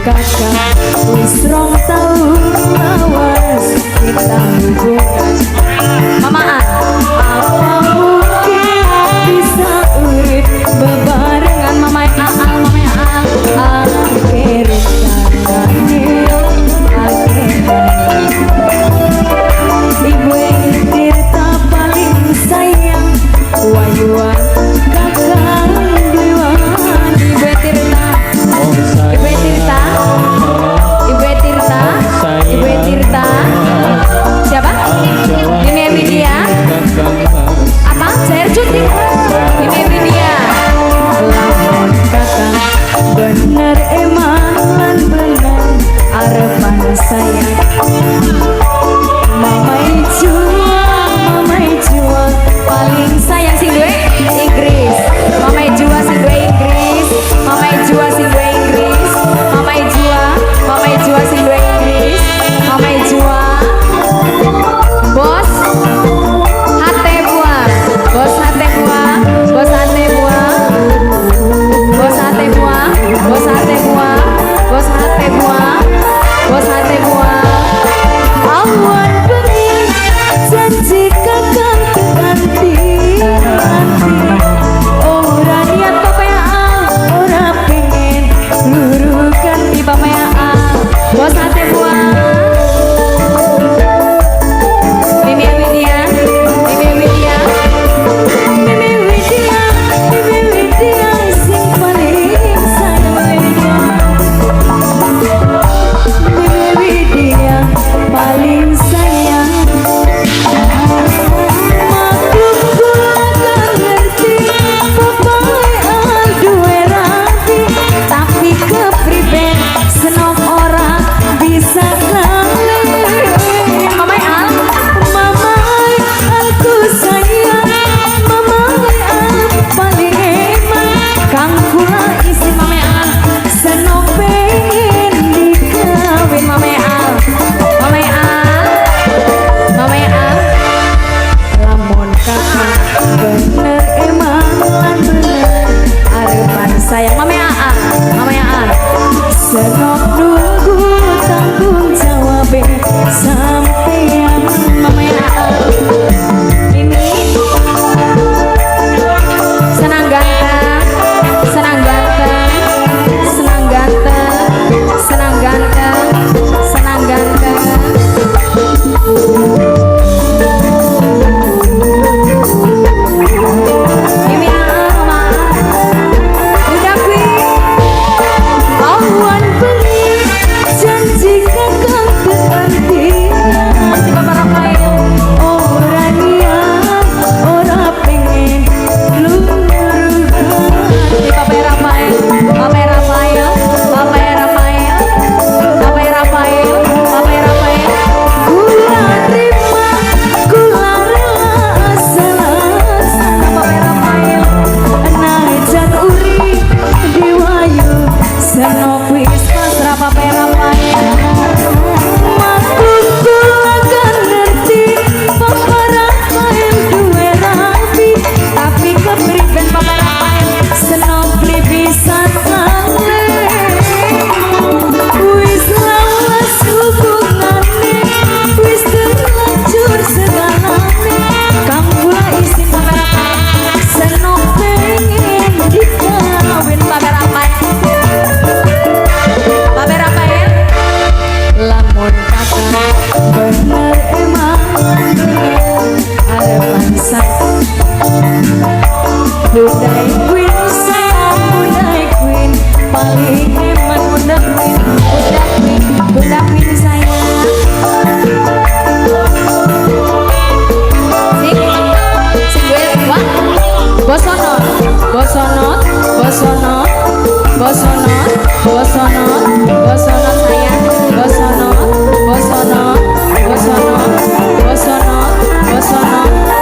kakak wis rong taun lawas kita hubungan. Mama apa mungkin bisa urip bebarengan mama Aal akhirin tangannya Ibu Tirta paling sayang wayuan kakak dewan. Ibu Tirta siapa? Ini Widya apa? Saya cuti ini Widya lamun kakak bener emang lan bener arepan sayang mamai jua paling sayang sing duwe Inggris mamai jua sing duwe Inggris mamai jua sing duwe Inggris mamai jua sing duwe Inggris mamai jua bos hate buah bos hate buah bos hate buah bos hate buah bos hate buah bos hate buah bos hate buah awan bengi janji kakang ganti ora niat papaya ora pengen lurukan di papaya bos hate buah. Budai Queen sayang Budai Queen paling hemat Budai Queen sayang sing duet wah bosonot bosonot bosonot bosonot bosonot bosonot sayang bosonot bosonot bosonot bosonot bosonot